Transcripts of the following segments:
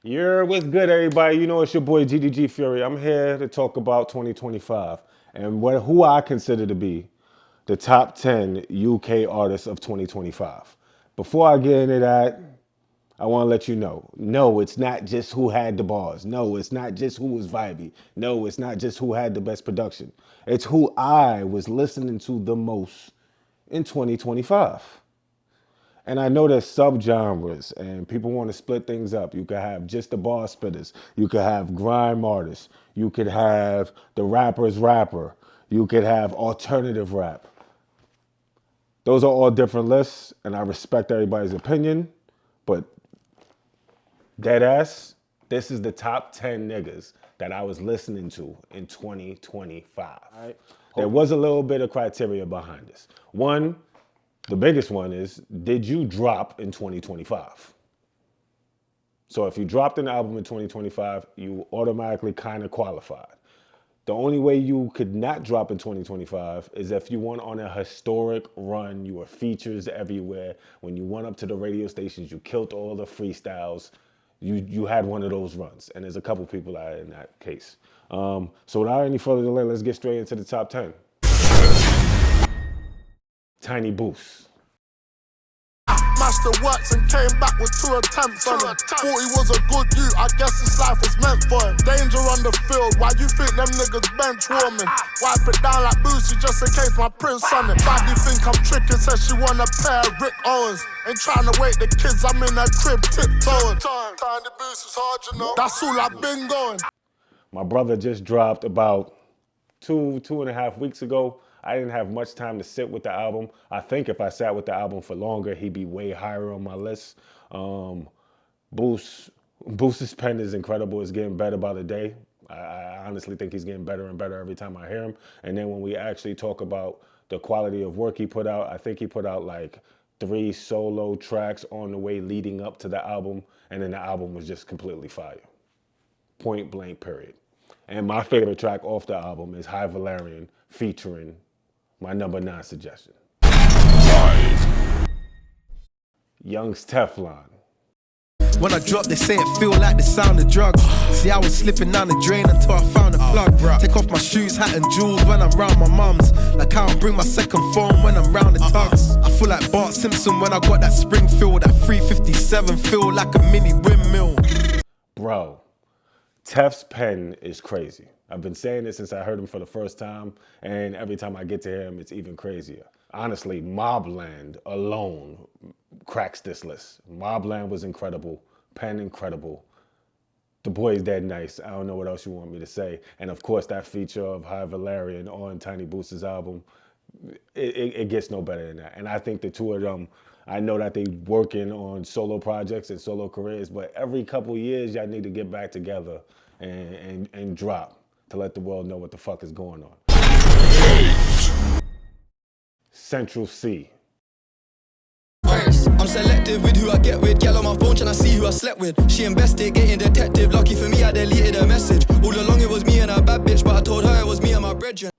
Yeah, what's good, everybody? You know it's your boy GDG Fury. I'm here to talk about 2025 and who I consider to be the top 10 UK artists of 2025. Before I get into that, I want to let you know, no, it's not just who had the bars. No, it's not just who was vibey. No, it's not just who had the best production. It's who I was listening to the most in 2025. And I know there's subgenres and people want to split things up. You could have just the bar spitters. You could have grime artists. You could have the rapper's rapper. You could have alternative rap. Those are all different lists, and I respect everybody's opinion, but dead ass, this is the top 10 niggas that I was listening to in 2025. All right? There was a little bit of criteria behind this. One, the biggest one is, did you drop in 2025? So if you dropped an album in 2025, you automatically kind of qualified. The only way you could not drop in 2025 is if you went on a historic run, you were features everywhere. When you went up to the radio stations, you killed all the freestyles. You had one of those runs. And there's a couple people that are in that case. So without any further delay, let's get straight into the top 10. Tiny Boost. Master works and came back with 2 attempts on him. Thought he was a good youth, I guess this life was meant for him. Danger on the field, why you think them niggas bench warming? Wipe it down like Boosie just in case my prince on it. Daddy think I'm tricking, says she want a pair of Rick Owens. Ain't trying to wake the kids, I'm in her crib tiptoeing. Tiny Boost is hard, you know. That's all I've been going. My brother just dropped about two and a half weeks ago. I didn't have much time to sit with the album. I think if I sat with the album for longer, he'd be way higher on my list. Boost's pen is incredible. It's getting better by the day. I honestly think he's getting better and better every time I hear him. And then when we actually talk about the quality of work he put out, I think he put out like 3 solo tracks on the way leading up to the album. And then the album was just completely fire. Point blank, period. And my favorite track off the album is High Valerian featuring my number 9 suggestion. Young's Teflon. When I drop, they say it feel like the sound of drugs. See, I was slipping down the drain until I found a plug. Take off my shoes, hat and jewels when I'm round my mum's. Like how I bring my second phone when I'm round the tugs. I feel like Bart Simpson when I got that Springfield. That 357 feel like a mini windmill. Bro, Tef's pen is crazy. I've been saying this since I heard him for the first time, and every time I get to hear him, it's even crazier. Honestly, Mobland alone cracks this list. Mobland was incredible, pen incredible. The boy is dead nice. I don't know what else you want me to say. And of course, that feature of High Valerian on Tiny Boost's album, it gets no better than that. And I think the two of them, I know that they working on solo projects and solo careers, but every couple years, y'all need to get back together and drop to let the world know what the fuck is going on. Central C. I'm selective with who I get with. Girl on my phone trying to see who I slept with. She investigating detective. Lucky for me, I deleted her message. All along it was me and a bad bitch, but I told her it was me and my brethren.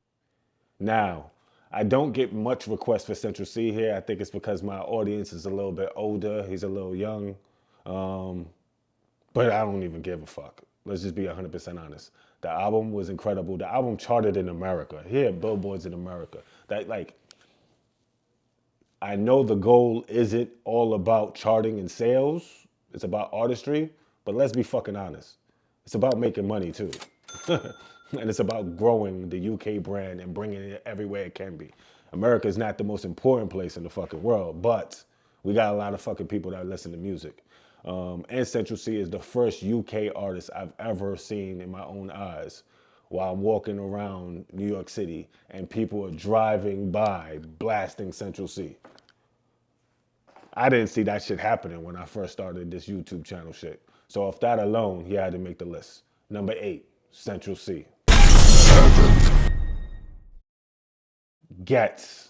Now, I don't get much requests for Central C here. I think it's because my audience is a little bit older. He's a little young. But I don't even give a fuck. Let's just be 100% honest. The album was incredible. The album charted in America. Here, billboards in America. I know the goal isn't all about charting and sales. It's about artistry. But let's be fucking honest. It's about making money too. And it's about growing the UK brand and bringing it everywhere it can be. America is not the most important place in the fucking world, but we got a lot of fucking people that listen to music. And Central C is the first UK artist I've ever seen in my own eyes while I'm walking around New York City and people are driving by blasting Central C. I didn't see that shit happening when I first started this YouTube channel shit. So off that alone, he had to make the list. Number 8, Central C. Ghetts.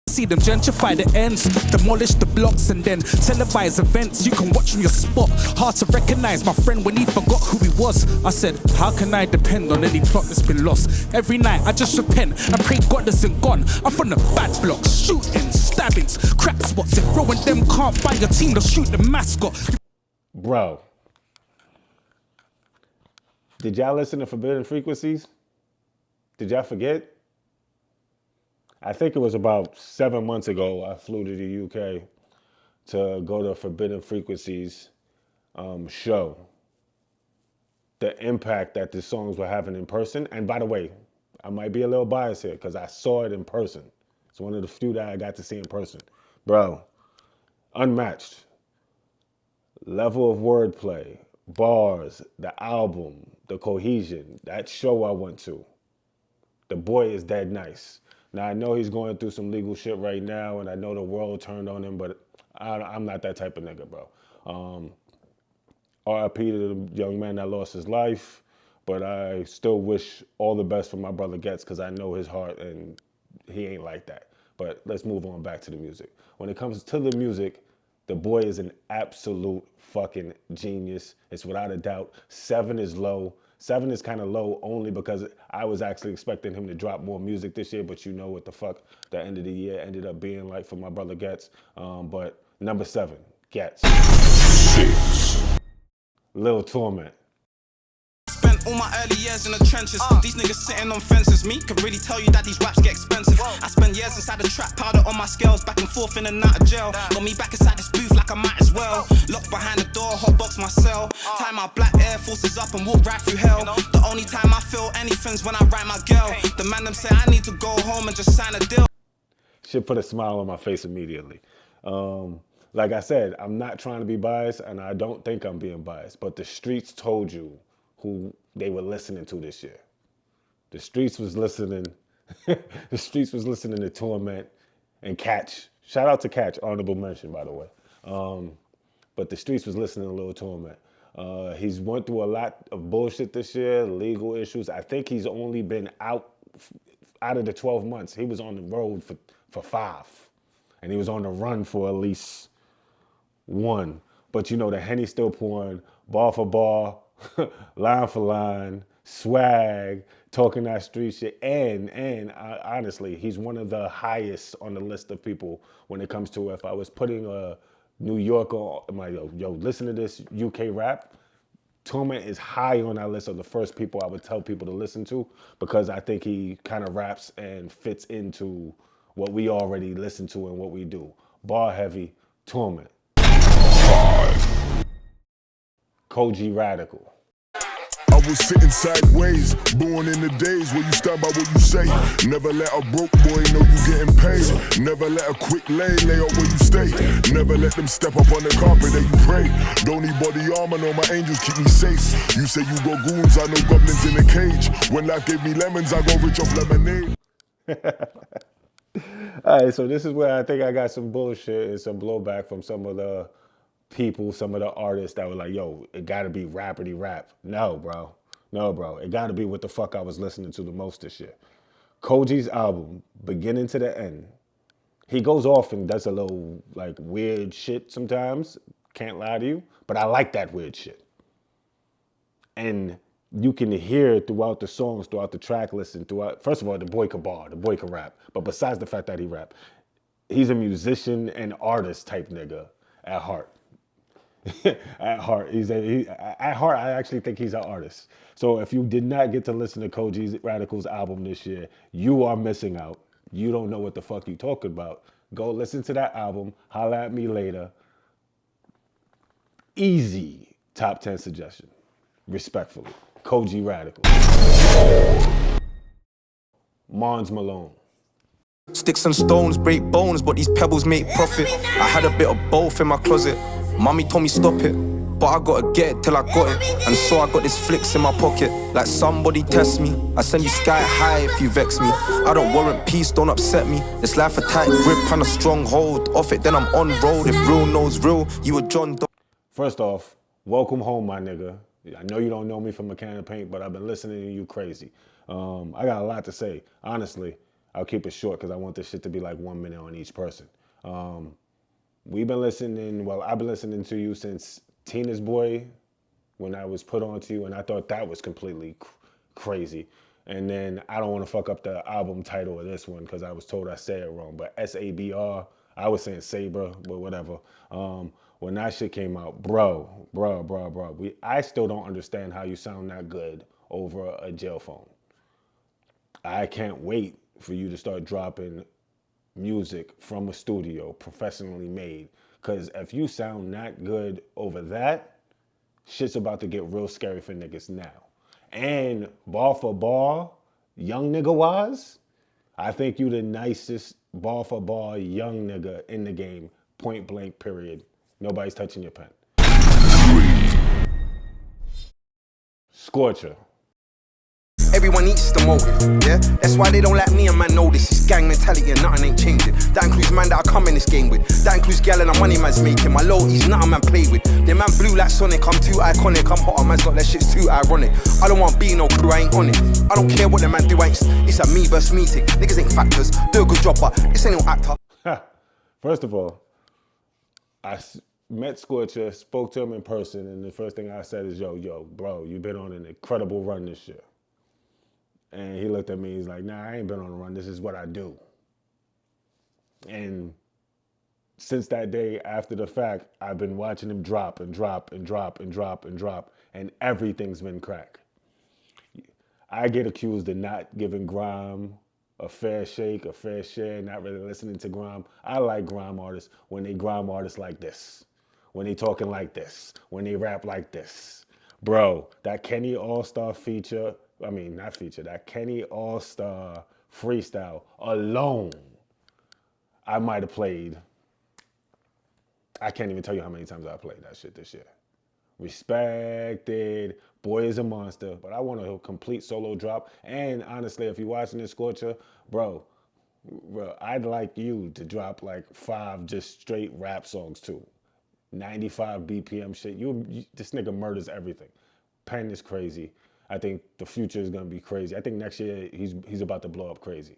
See them gentrify the ends, demolish the blocks and then televise events you can watch from your spot. Hard to recognize my friend when he forgot who he was. I said, how can I depend on any plot that's been lost? Every night I just repent and pray God isn't gone. I'm from the bad blocks, shootings, stabbings, crack spots. If Rowan them can't find your team, they'll shoot the mascot. Bro, Did y'all listen to Forbidden Frequencies? Did y'all forget? I think it was about 7 months ago I flew to the UK to go to Forbidden Frequencies show. The impact that the songs were having in person. And by the way, I might be a little biased here because I saw it in person. It's one of the few that I got to see in person. Bro, unmatched. Level of wordplay, bars, the album, the cohesion, that show I went to. The boy is dead nice. Now, I know he's going through some legal shit right now, and I know the world turned on him, but I'm not that type of nigga, bro. RIP to the young man that lost his life, but I still wish all the best for my brother Ghetts because I know his heart, and he ain't like that. But let's move on back to the music. When it comes to the music, the boy is an absolute fucking genius. It's without a doubt. 7 is low. 7 is kind of low only because I was actually expecting him to drop more music this year, but you know what the fuck the end of the year ended up being like for my brother Ghetts. But number 7, Ghetts. Lil Torment. Spent all my early years in the trenches. These niggas sitting on fences. Me could really tell you that these raps get expensive. I spent years inside the trap, powder on my scales, back and forth in and out of jail. Got me back inside this booth like I might as well. Locked behind the door, hotbox my cell. Tie my black Air Forces up and walk right through hell. The only time I feel anything's when I write my girl. The man them say I need to go home and just sign a deal. Should put a smile on my face immediately. Like I said, I'm not trying to be biased, and I don't think I'm being biased, but the streets told you who they were listening to this year. The streets was listening. The streets was listening to Torment and Catch. Shout out to Catch, honorable mention, by the way. But the streets was listening to Lil Torment. He's went through a lot of bullshit this year, legal issues. I think he's only been out of the 12 months. He was on the road for 5, and he was on the run for at least 1. But you know, the Henny still pouring, bar for bar, line for line, swag, talking that street shit, and honestly, he's one of the highest on the list of people when it comes to if I was putting a New Yorker on my listen to this UK rap. Torment is high on that list of the first people I would tell people to listen to because I think he kind of raps and fits into what we already listen to and what we do. Bar heavy, Torment. Coogi Radical. I was sitting sideways, born in the days where you stand by what you say. Never let a broke boy know you getting paid. Never let a quick lay out where you stay. Never let them step up on the carpet and you pray. Don't need body armor, no, my angels keep me safe. You say you got goons, I know goblins in a cage. When life gave me lemons, I got rich off lemonade. All right, so this is where I think I got some bullshit and some blowback from some of the people, some of the artists that were like, yo, it gotta be rapidy rap. No, bro. It gotta be what the fuck I was listening to the most this year. Coogi's album, beginning to the end. He goes off and does a little like weird shit sometimes. Can't lie to you, but I like that weird shit. And you can hear throughout the songs, throughout the track list, first of all, the boy can bar, the boy can rap. But besides the fact that he rap, he's a musician and artist type nigga at heart. At heart, I actually think he's an artist. So if you did not get to listen to Coogi Radical's album this year, you are missing out. You don't know what the fuck you talking about. Go listen to that album. Holla at me later. Easy top 10 suggestion. Respectfully, Coogi Radical. Malone. Sticks and stones break bones, but these pebbles make profit. I had a bit of both in my closet. Mommy told me stop it, but I gotta get it till I got it. And so I got this flicks in my pocket, like somebody test me. I send you sky high if you vex me. I don't warrant peace, don't upset me. This life a tight grip and a strong hold. Off it, then I'm on road. If real knows real, you a John Doe. First off, welcome home, my nigga. I know you don't know me from a can of paint, but I've been listening to you crazy. I got a lot to say. Honestly, I'll keep it short because I want this shit to be like 1 minute on each person. I've been listening to you since Tina's Boy, when I was put on to you, and I thought that was completely crazy. And then I don't want to fuck up the album title of this one because I was told I said it wrong, but SABR, I was saying Sabre, but whatever. When that shit came out, bro, I still don't understand how you sound that good over a jail phone. I can't wait for you to start dropping music from a studio, professionally made. Because if you sound not good over that, shit's about to get real scary for niggas now. And bar for bar, young nigga wise, I think you the nicest bar for bar young nigga in the game, point blank, period. Nobody's touching your pen. Scorcher. Everyone eats the motive, yeah? That's why they don't like me and man know this. It's gang mentality and nothing ain't changing. That includes man that I come in this game with. That includes gal and the money man's making. My loyalty's nothing man play with. The man blue like Sonic, I'm too iconic. I'm hotter, man's got that shit's too ironic. I don't want be no crew, I ain't on it. I don't care what the man do, it's a me versus me thing. Niggas ain't factors, do a good job, but this ain't no actor. First of all, I met Scorcher, spoke to him in person, and the first thing I said is, yo, bro, you've been on an incredible run this year. And he looked at me, he's like, nah, I ain't been on a run, this is what I do. And since that day, after the fact, I've been watching him drop and drop and drop and drop and drop, and everything's been crack. I get accused of not giving grime a fair shake, a fair share, not really listening to grime. I like grime artists when they grime artists like this, when they talking like this, when they rap like this. Bro, that Kenny All-Star feature, that Kenny All-Star freestyle alone, I might have played, I can't even tell you how many times I played that shit this year. Respected, boy is a monster, but I want a complete solo drop. And honestly, if you're watching this, Scorcher, bro, I'd like you to drop like 5 just straight rap songs too. 95 BPM shit. This nigga murders everything. Pen is crazy. I think the future is gonna be crazy. I think next year he's about to blow up crazy.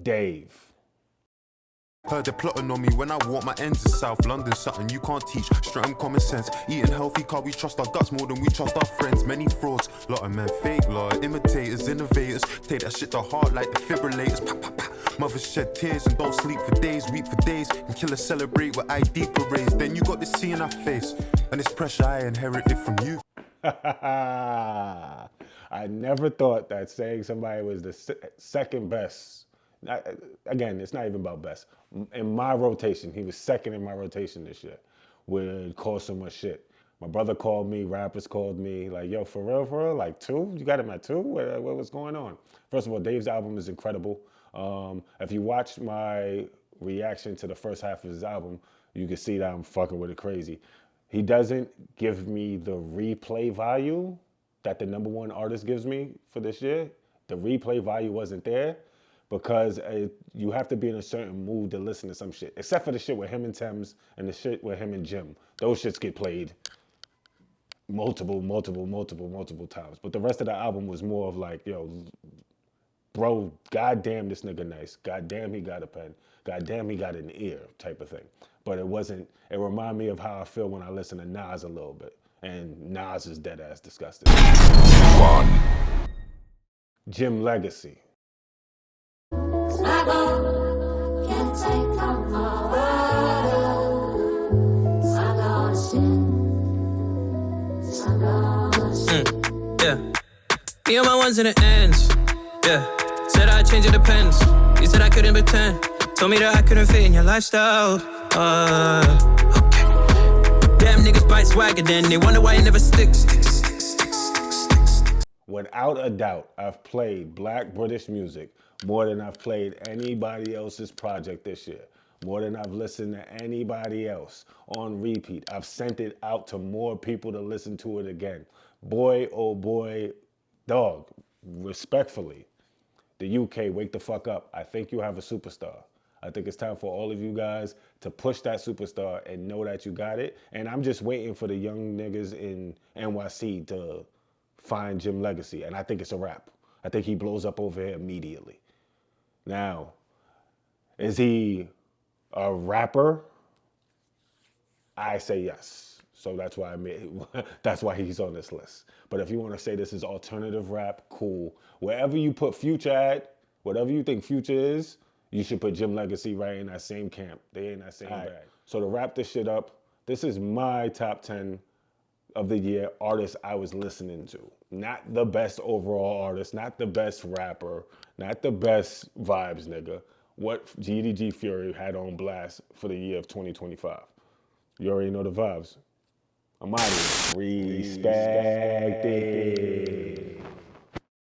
Dave. Heard they plotting on me when I walk my ends in South London. Something you can't teach, straight common sense. Eating healthy, can't we trust our guts more than we trust our friends. Many frauds, lot of men fake, lot of imitators, innovators. Take that shit to heart like defibrillators. Pa, pa, pa. Mothers shed tears and don't sleep for days, weep for days. And killers celebrate with ID parades. Then you got this C in our face, and this pressure I inherited from you. I never thought that saying somebody was the second best. Again, it's not even about best. In my rotation, he was second in my rotation this year, would cause so much shit. My brother called me, rappers called me, like, yo, for real, like 2? You got him at 2? What's going on? First of all, Dave's album is incredible. If you watch my reaction to the first half of his album, you can see that I'm fucking with it crazy. He doesn't give me the replay value that the #1 artist gives me for this year. The replay value wasn't there, because you have to be in a certain mood to listen to some shit. Except for the shit with him and Thames and the shit with him and Jim. Those shits get played multiple times. But the rest of the album was more of like, yo, bro, goddamn this nigga nice. Goddamn he got a pen. Goddamn he got an ear type of thing. But it reminded me of how I feel when I listen to Nas a little bit. And Nas is dead ass disgusting. Jim Legacy. Yeah, me and my ones in the ends. Yeah, said I'd change, it depends. You said I couldn't pretend. Told me that I couldn't fit in your lifestyle. Okay. Damn niggas bite swagger, then they wonder why it never sticks. Without a doubt, I've played Black British music more than I've played anybody else's project this year. More than I've listened to anybody else on repeat. I've sent it out to more people to listen to it again. Boy, oh boy, dog, respectfully, the UK, wake the fuck up. I think you have a superstar. I think it's time for all of you guys to push that superstar and know that you got it. And I'm just waiting for the young niggas in NYC to find Jim Legacy. And I think it's a wrap. I think he blows up over here immediately. Now, is he a rapper? I say yes. So that's why that's why he's on this list. But if you want to say this is alternative rap, cool. Wherever you put Future at, whatever you think Future is, you should put Jim Legacy right in that same camp. They in that same bag. So to wrap this shit up, this is my top 10 of the year artist I was listening to. Not the best overall artist, not the best rapper, not the best vibes nigga. What GDG Fury had on blast for the year of 2025. You already know the vibes. I'm out of here. Respect it.